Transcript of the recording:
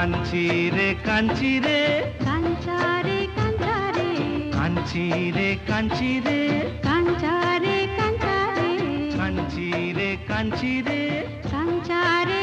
কাঞ্চি রে কাঞ্চি রে কাঞ্চারে কাঞ্চারে কাঞ্চি রে কাঞ্চি রে কাঞ্চারে কাঞ্চারে কাঞ্চি রে কাঞ্চি রে কাঞ্চারে